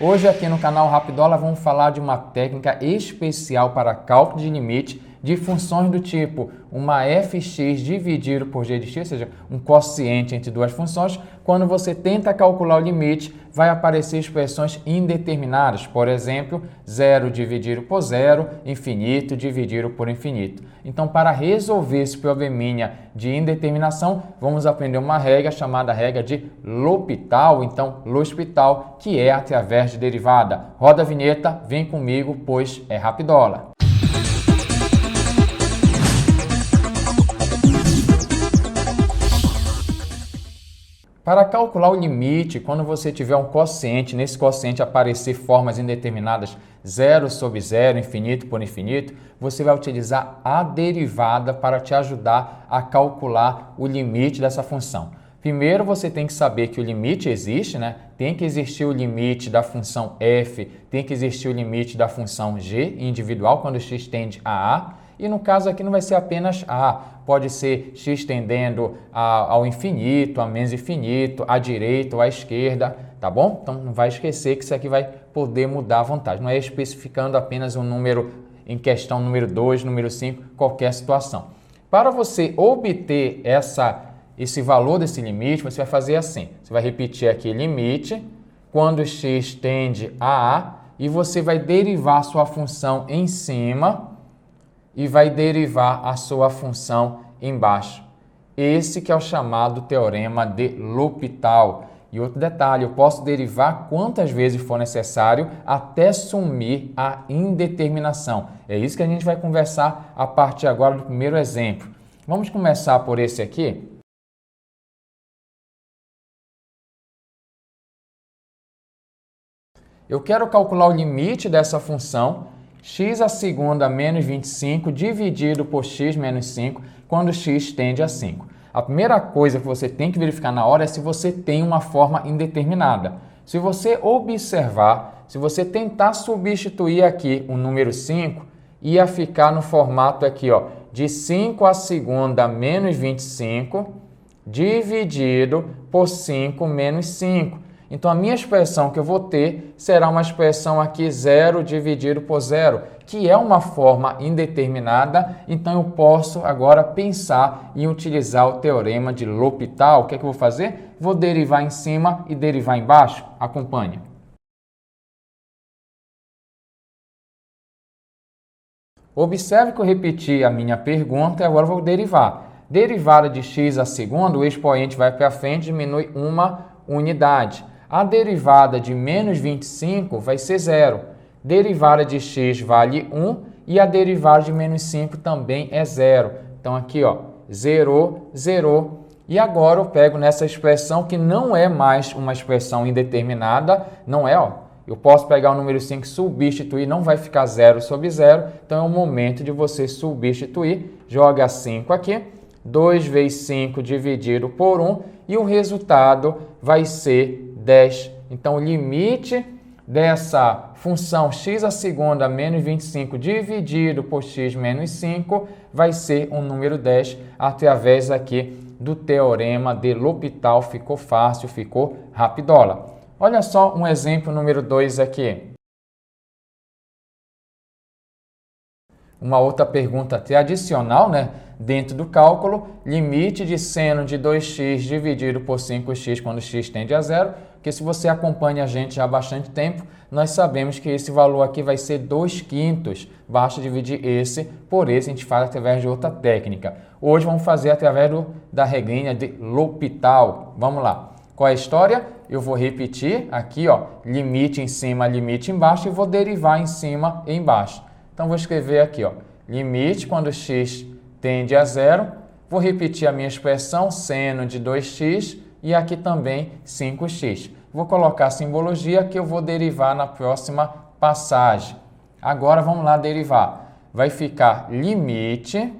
Hoje aqui no canal Rapidola vamos falar de uma técnica especial para cálculo de limite de funções do tipo uma fx dividido por g de x, ou seja, um quociente entre duas funções. Quando você tenta calcular o limite, vai aparecer expressões indeterminadas, por exemplo, 0 dividido por zero, infinito dividido por infinito. Então, para resolver esse probleminha de indeterminação, vamos aprender uma regra chamada regra de L'Hopital, então L'Hopital, que é através de derivada. Roda a vinheta, vem comigo, pois é Rapidola. Para calcular o limite, quando você tiver um quociente, nesse quociente aparecer formas indeterminadas, 0 sobre 0, infinito por infinito, você vai utilizar a derivada para te ajudar a calcular o limite dessa função. Primeiro, você tem que saber que o limite existe, né? Tem que existir o limite da função f, tem que existir o limite da função g individual, quando x tende a A. E no caso aqui não vai ser apenas A, pode ser x tendendo ao infinito, a menos infinito, à direita ou à esquerda, tá bom? Então não vai esquecer que isso aqui vai poder mudar à vontade. Não é especificando apenas um número em questão, número 2, número 5, qualquer situação. Para você obter esse valor desse limite, você vai fazer assim. Você vai repetir aqui limite, quando x tende a A, e você vai derivar a sua função em cima e vai derivar a sua função embaixo. Esse que é o chamado teorema de L'Hopital. E outro detalhe, eu posso derivar quantas vezes for necessário até sumir a indeterminação. É isso que a gente vai conversar a partir agora do primeiro exemplo. Vamos começar por esse aqui. Eu quero calcular o limite dessa função x à segunda menos 25 dividido por x menos 5, quando x tende a 5. A primeira coisa que você tem que verificar na hora é se você tem uma forma indeterminada. Se você observar, se você tentar substituir aqui o número 5, ia ficar no formato aqui, ó, de 5 à segunda menos 25 dividido por 5 menos 5. Então, a minha expressão que eu vou ter será uma expressão aqui 0 dividido por 0, que é uma forma indeterminada. Então, eu posso agora pensar em utilizar o teorema de L'Hopital. O que é que eu vou fazer? Vou derivar em cima e derivar embaixo. Acompanhe. Observe que eu repeti a minha pergunta e agora eu vou derivar. Derivada de x à segunda, o expoente vai para frente, diminui uma unidade. A derivada de menos 25 vai ser 0. Derivada de x vale 1 e a derivada de menos 5 também é 0. Então, aqui, ó, 0, 0. E agora eu pego nessa expressão que não é mais uma expressão indeterminada, não é, ó. Eu posso pegar o número 5 e substituir, não vai ficar 0 sobre 0. Então, é o momento de você substituir. Joga 5 aqui. 2 vezes 5 dividido por 1 e o resultado vai ser 10. Então, o limite dessa função x à segunda menos 25 dividido por x menos 5 vai ser um número 10 através aqui do teorema de L'Hopital. Ficou fácil, ficou rapidola. Olha só um exemplo número 2 aqui. Uma outra pergunta tradicional, né? Dentro do cálculo, limite de seno de 2x dividido por 5x quando x tende a 0, porque se você acompanha a gente já há bastante tempo, nós sabemos que esse valor aqui vai ser 2/5. Basta dividir esse por esse, a gente faz através de outra técnica. Hoje vamos fazer através da regrinha de L'Hopital. Vamos lá. Qual é a história? Eu vou repetir aqui, ó, limite em cima, limite embaixo e vou derivar em cima e embaixo. Então, vou escrever aqui, ó, limite quando x tende a 0. Vou repetir a minha expressão, seno de 2x, e aqui também 5x. Vou colocar a simbologia que eu vou derivar na próxima passagem. Agora, vamos lá derivar. Vai ficar limite,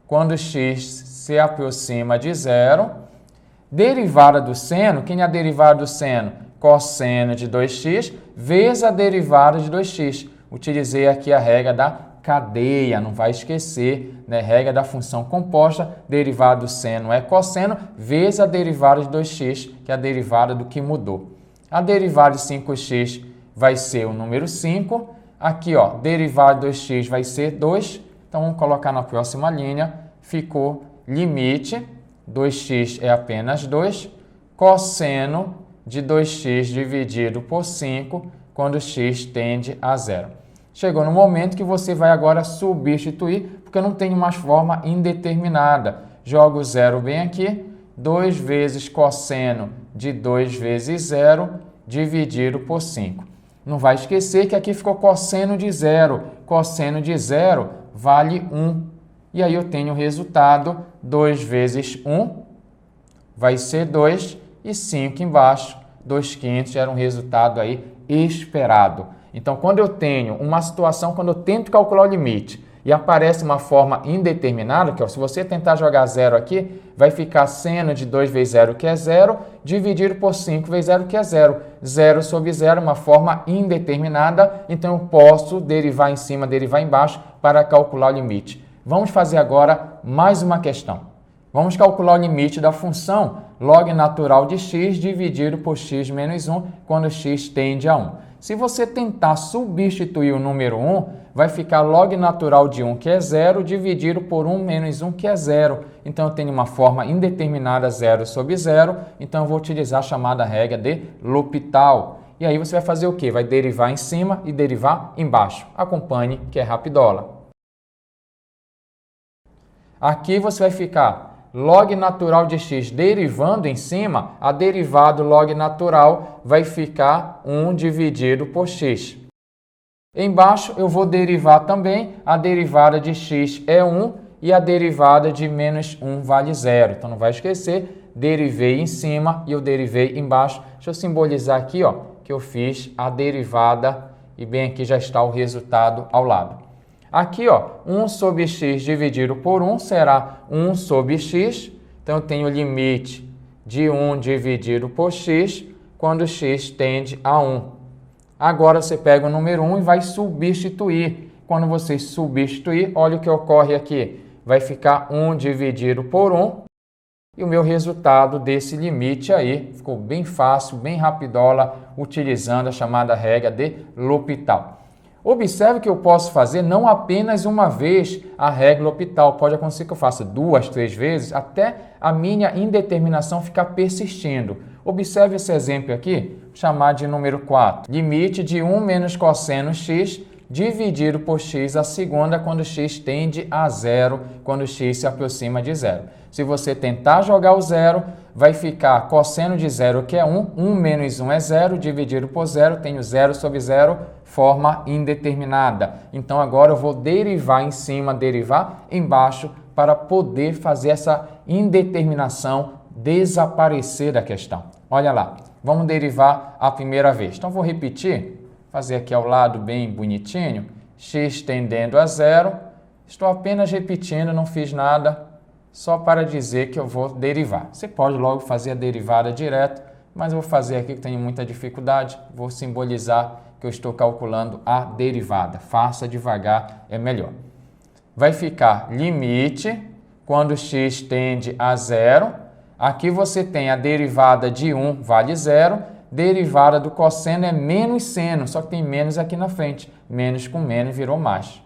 quando x se aproxima de 0. Derivada do seno, quem é a derivada do seno? Cosseno de 2x, vezes a derivada de 2x. Utilizei aqui a regra da cadeia, não vai esquecer, né? Regra da função composta, derivada do seno é cosseno, vezes a derivada de 2x, que é a derivada do que mudou. A derivada de 5x vai ser o número 5. Aqui, ó, derivada de 2x vai ser 2. Então, vamos colocar na próxima linha. Ficou limite, 2x é apenas 2, cosseno de 2x dividido por 5, quando x tende a 0. Chegou no momento que você vai agora substituir, porque eu não tenho mais forma indeterminada. Jogo 0 bem aqui, 2 vezes cosseno de 2 vezes 0 dividido por 5. Não vai esquecer que aqui ficou cosseno de 0. Cosseno de 0 vale 1. E aí eu tenho o resultado, 2 vezes 1 vai ser 2 e 5 embaixo, 2/5 era um resultado aí esperado. Então, quando eu tenho uma situação, quando eu tento calcular o limite e aparece uma forma indeterminada, que ó, se você tentar jogar 0 aqui, vai ficar seno de 2 vezes 0, que é 0, dividido por 5 vezes 0, que é 0. 0 sobre 0, uma forma indeterminada, então eu posso derivar em cima, derivar embaixo para calcular o limite. Vamos fazer agora mais uma questão. Vamos calcular o limite da função log natural de x dividido por x menos 1, quando x tende a 1. Se você tentar substituir o número 1, vai ficar log natural de 1, que é 0, dividido por 1 menos 1, que é 0. Então, eu tenho uma forma indeterminada 0 sobre 0, então eu vou utilizar a chamada regra de L'Hopital. E aí você vai fazer o quê? Vai derivar em cima e derivar embaixo. Acompanhe, que é rapidola. Aqui você vai ficar log natural de x derivando em cima, a derivada do log natural vai ficar 1 dividido por x. Embaixo eu vou derivar também, a derivada de x é 1 e a derivada de menos 1 vale 0. Então não vai esquecer, derivei em cima e eu derivei embaixo. Deixa eu simbolizar aqui, ó, que eu fiz a derivada e bem aqui já está o resultado ao lado. Aqui, ó, 1 sobre x dividido por 1 será 1 sobre x. Então, eu tenho o limite de 1 dividido por x quando x tende a 1. Agora, você pega o número 1 e vai substituir. Quando você substituir, olha o que ocorre aqui. Vai ficar 1 dividido por 1. E o meu resultado desse limite aí ficou bem fácil, bem rapidola, utilizando a chamada regra de L'Hopital. Observe que eu posso fazer não apenas uma vez a regra L'Hopital. Pode acontecer que eu faça 2, 3 vezes, até a minha indeterminação ficar persistindo. Observe esse exemplo aqui, chamar de número 4. Limite de 1 menos cosseno x dividido por x a segunda quando x tende a 0, quando x se aproxima de 0. Se você tentar jogar o 0, vai ficar cosseno de 0, que é 1. 1 menos 1 é 0, dividido por 0, tenho 0 sobre 0, forma indeterminada. Então, agora eu vou derivar em cima, derivar embaixo, para poder fazer essa indeterminação desaparecer da questão. Olha lá, vamos derivar a primeira vez. Então, vou repetir, fazer aqui ao lado bem bonitinho, x tendendo a 0. Estou apenas repetindo, não fiz nada, só para dizer que eu vou derivar. Você pode logo fazer a derivada direto, mas eu vou fazer aqui que tenho muita dificuldade, vou simbolizar que eu estou calculando a derivada. Faça devagar, é melhor. Vai ficar limite, quando x tende a 0. Aqui você tem a derivada de 1 vale 0. Derivada do cosseno é menos seno, só que tem menos aqui na frente. Menos com menos virou mais.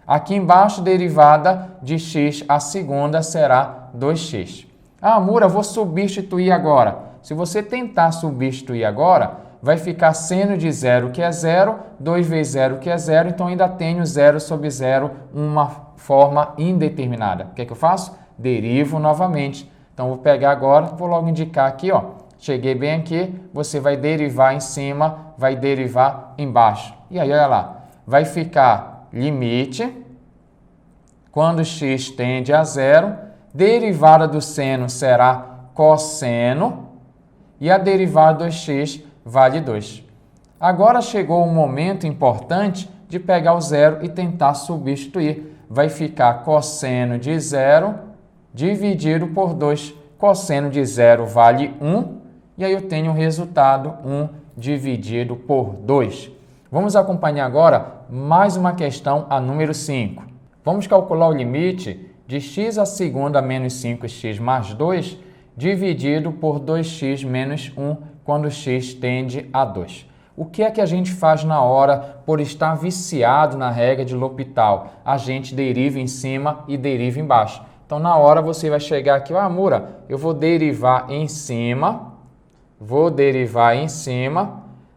Aqui embaixo, derivada de x a segunda será 2x. Ah, Mura, vou substituir agora. Se você tentar substituir agora, vai ficar seno de 0, que é 0, 2 vezes 0, que é 0, então ainda tenho 0 sobre 0, uma forma indeterminada. O que é que eu faço? Derivo novamente. Então, vou pegar agora, vou logo indicar aqui, ó. Cheguei bem aqui, você vai derivar em cima, vai derivar embaixo. E aí, olha lá, vai ficar limite, quando x tende a 0, derivada do seno será cosseno, e a derivada do x vale 2. Agora chegou o momento importante de pegar o 0 e tentar substituir. Vai ficar cosseno de 0 dividido por 2. Cosseno de 0 vale 1, e aí eu tenho o resultado 1 dividido por 2. Vamos acompanhar agora mais uma questão, a número 5. Vamos calcular o limite de x a segunda menos 5x mais 2 dividido por 2x menos 1, quando x tende a 2. O que é que a gente faz na hora por estar viciado na regra de L'Hopital? A gente deriva em cima e deriva embaixo. Então, na hora você vai chegar aqui, Amura, eu vou derivar em cima,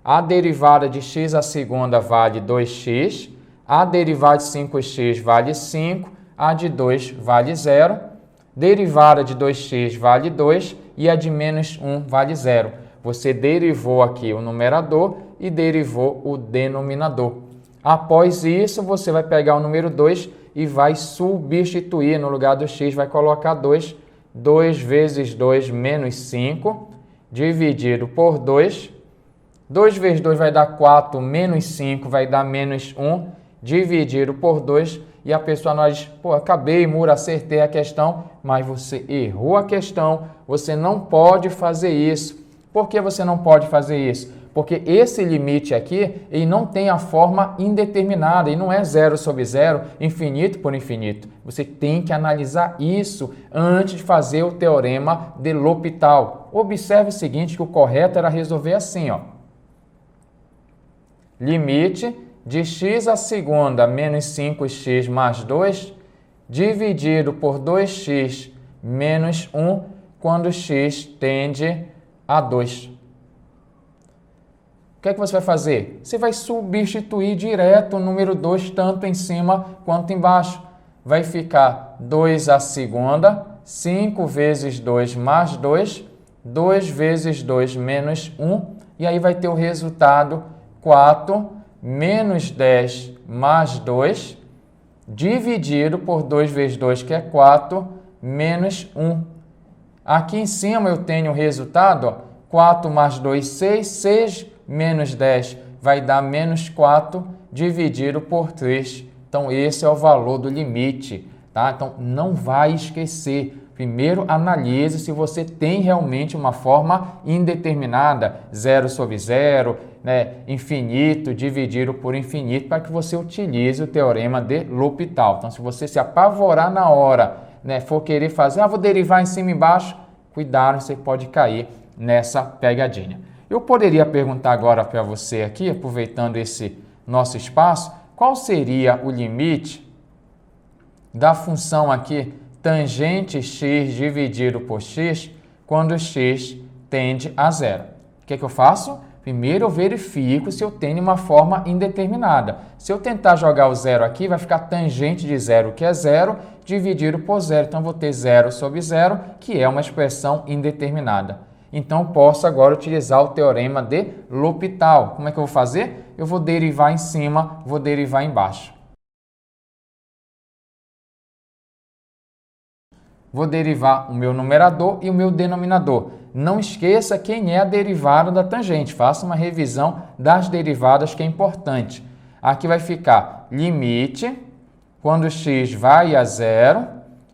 a derivada de x à segunda vale 2x, a derivada de 5x vale 5, a de 2 vale 0, derivada de 2x vale 2 e a de menos 1 vale 0. Você derivou aqui o numerador e derivou o denominador. Após isso, você vai pegar o número 2 e vai substituir no lugar do x, vai colocar 2. 2 vezes 2 menos 5, dividido por 2. 2 vezes 2 vai dar 4, menos 5 vai dar menos 1, dividido por 2. E a pessoa nós diz, pô, acabei, Mura, acertei a questão, mas você errou a questão, você não pode fazer isso. Por que você não pode fazer isso? Porque esse limite aqui, ele não tem a forma indeterminada, e não é 0 sobre 0, infinito por infinito. Você tem que analisar isso antes de fazer o teorema de L'Hopital. Observe o seguinte, que o correto era resolver assim, ó. Limite de x à segunda menos 5x mais 2, dividido por 2x menos 1, quando x tende a 2. O que é que você vai fazer? Você vai substituir direto o número 2, tanto em cima quanto embaixo. Vai ficar 2 à segunda, 5 vezes 2 mais 2, 2 vezes 2 menos 1, e aí vai ter o resultado 4 menos 10 mais 2, dividido por 2 vezes 2, que é 4, menos 1. Aqui em cima eu tenho o resultado, ó, 4 mais 2, 6, 6 menos 10 vai dar menos 4, dividido por 3. Então, esse é o valor do limite, tá? Então, não vai esquecer. Primeiro, analise se você tem realmente uma forma indeterminada, 0 sobre 0, né, infinito dividido por infinito, para que você utilize o teorema de L'Hopital. Então, se você se apavorar na hora, né, for querer fazer, vou derivar em cima e embaixo, cuidado, você pode cair nessa pegadinha. Eu poderia perguntar agora para você aqui, aproveitando esse nosso espaço, qual seria o limite da função aqui tangente x dividido por x quando x tende a 0? O que é que eu faço? Primeiro eu verifico se eu tenho uma forma indeterminada. Se eu tentar jogar o 0 aqui, vai ficar tangente de 0, que é 0, dividido por 0. Então, eu vou ter 0 sobre 0, que é uma expressão indeterminada. Então, eu posso agora utilizar o teorema de L'Hopital. Como é que eu vou fazer? Eu vou derivar em cima, vou derivar embaixo. Vou derivar o meu numerador e o meu denominador. Não esqueça quem é a derivada da tangente. Faça uma revisão das derivadas, que é importante. Aqui vai ficar limite, quando x vai a 0,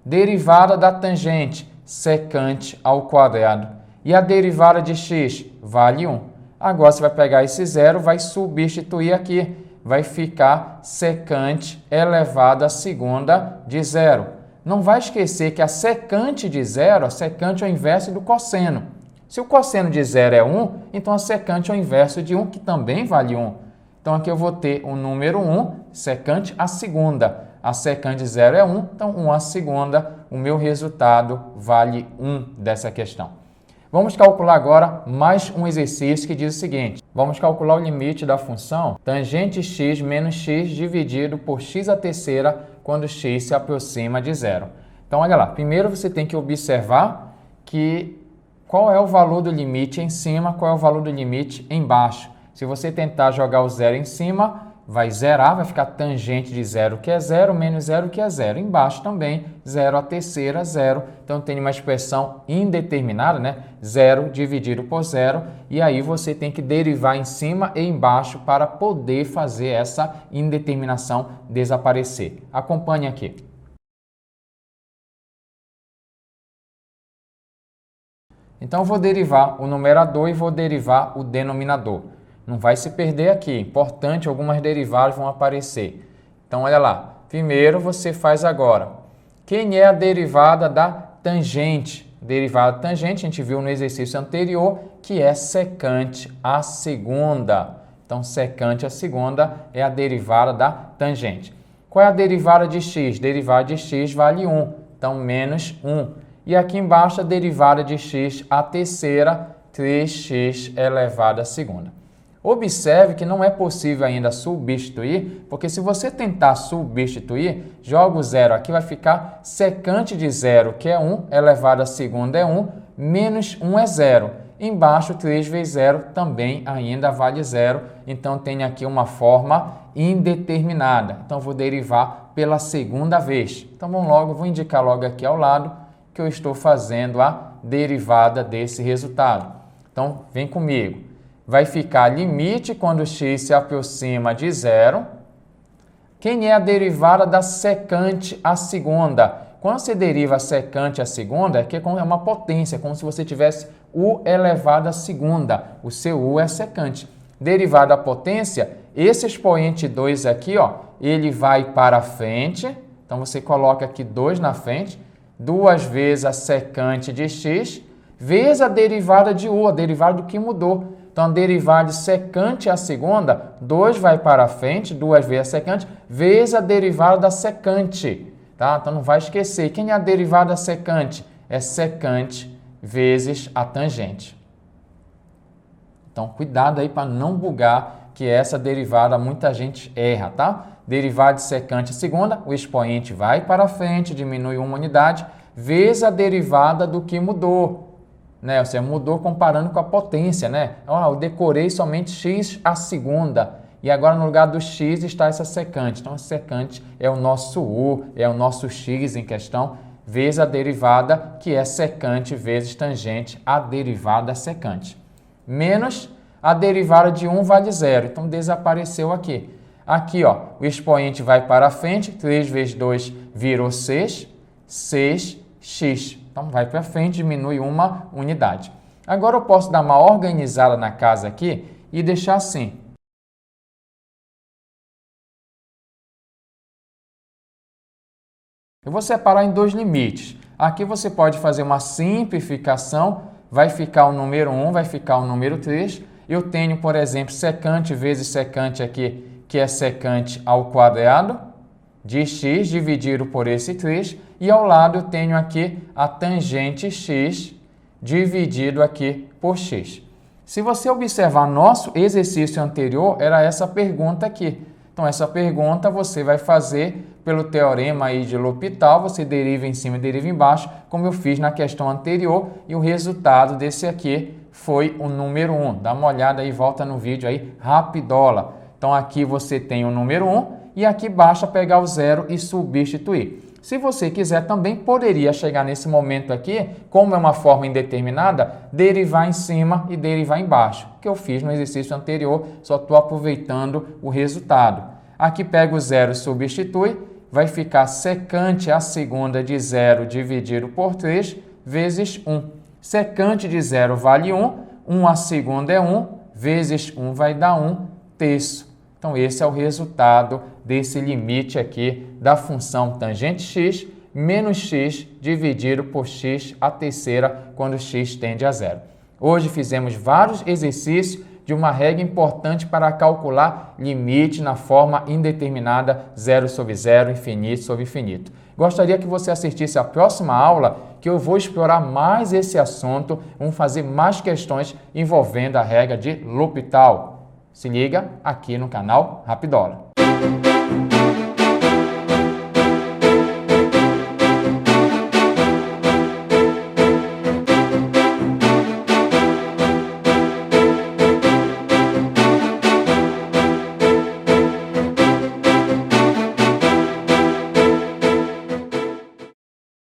derivada da tangente, secante ao quadrado. E a derivada de x vale 1. Agora você vai pegar esse 0, vai substituir aqui. Vai ficar secante elevado à segunda de 0. Não vai esquecer que a secante de 0, a secante é o inverso do cosseno. Se o cosseno de 0 é 1, então a secante é o inverso de 1, que também vale 1. Então aqui eu vou ter o número 1, secante à segunda. A secante de 0 é 1, então 1 à segunda, o meu resultado vale 1 dessa questão. Vamos calcular agora mais um exercício que diz o seguinte. Vamos calcular o limite da função tangente x menos x dividido por x à terceira quando x se aproxima de 0. Então, olha lá. Primeiro você tem que observar qual é o valor do limite em cima, qual é o valor do limite embaixo. Se você tentar jogar o 0 em cima, vai zerar, vai ficar tangente de 0, que é 0, menos 0, que é 0. Embaixo também, 0 à terceira, 0. Então, tem uma expressão indeterminada, né? 0 dividido por 0. E aí, você tem que derivar em cima e embaixo para poder fazer essa indeterminação desaparecer. Acompanhe aqui. Então, eu vou derivar o numerador e vou derivar o denominador. Não vai se perder aqui. Importante, algumas derivadas vão aparecer. Então, olha lá. Primeiro, você faz agora. Quem é a derivada da tangente? Derivada da tangente, a gente viu no exercício anterior, que é secante à segunda. Então, secante à segunda é a derivada da tangente. Qual é a derivada de x? Derivada de x vale 1, então menos 1. E aqui embaixo a derivada de x à terceira, 3x elevado à segunda. Observe que não é possível ainda substituir, porque se você tentar substituir, joga o zero aqui, vai ficar secante de zero, que é 1, elevado à segunda é 1, menos 1 é zero. Embaixo, 3 vezes 0 também ainda vale zero, então tem aqui uma forma indeterminada. Então, vou derivar pela segunda vez. Então, vou indicar logo aqui ao lado que eu estou fazendo a derivada desse resultado. Então, vem comigo. Vai ficar limite quando x se aproxima de zero. Quem é a derivada da secante à segunda? Quando você deriva a secante à segunda, é uma potência, como se você tivesse u elevado à segunda. O seu u é secante. Derivada à potência, esse expoente 2 aqui, ó, ele vai para frente. Então, você coloca aqui 2 na frente. 2 vezes a secante de x, vezes a derivada de u, a derivada do que mudou. Então, a derivada de secante à segunda, 2 vai para frente, 2 vezes a secante, vezes a derivada da secante. Tá? Então, não vai esquecer. Quem é a derivada secante? É secante vezes a tangente. Então, cuidado aí para não bugar, que essa derivada muita gente erra, tá? Derivada de secante à segunda, o expoente vai para frente, diminui uma unidade, vezes a derivada do que mudou. Né? Você mudou comparando com a potência, né? Eu decorei somente x à segunda. E agora no lugar do x está essa secante. Então, a secante é o nosso u, é o nosso x em questão, vezes a derivada, que é secante vezes tangente, a derivada secante. Menos a derivada de 1 vale zero. Então, desapareceu aqui. Aqui, ó, o expoente vai para frente, 3 vezes 2 virou 6, 6x. Então, vai para frente, diminui uma unidade. Agora, eu posso dar uma organizada na casa aqui e deixar assim. Eu vou separar em 2 limites. Aqui você pode fazer uma simplificação, vai ficar o número 1, vai ficar o número 3. Eu tenho, por exemplo, secante vezes secante aqui, que é secante ao quadrado, de x dividido por esse 3. E ao lado eu tenho aqui a tangente x dividido aqui por x. Se você observar nosso exercício anterior, era essa pergunta aqui. Então, essa pergunta você vai fazer pelo teorema aí de L'Hopital, você deriva em cima e deriva embaixo, como eu fiz na questão anterior, e o resultado desse aqui foi o número 1. Dá uma olhada aí, volta no vídeo aí, rapidola. Então, aqui você tem o número 1 e aqui basta pegar o zero e substituir. Se você quiser, também poderia chegar nesse momento aqui, como é uma forma indeterminada, derivar em cima e derivar embaixo, que eu fiz no exercício anterior, só estou aproveitando o resultado. Aqui pega o zero e substitui, vai ficar secante à segunda de 0 dividido por 3 vezes 1. Secante de 0 vale 1, 1 à segunda é 1, vezes 1 vai dar 1 terço. Então, esse é o resultado desse limite aqui da função tangente x menos x dividido por x à terceira quando x tende a zero. Hoje fizemos vários exercícios de uma regra importante para calcular limite na forma indeterminada 0 sobre 0, infinito sobre infinito. Gostaria que você assistisse à próxima aula, que eu vou explorar mais esse assunto, vamos fazer mais questões envolvendo a regra de L'Hopital. Se liga aqui no canal Rapidola.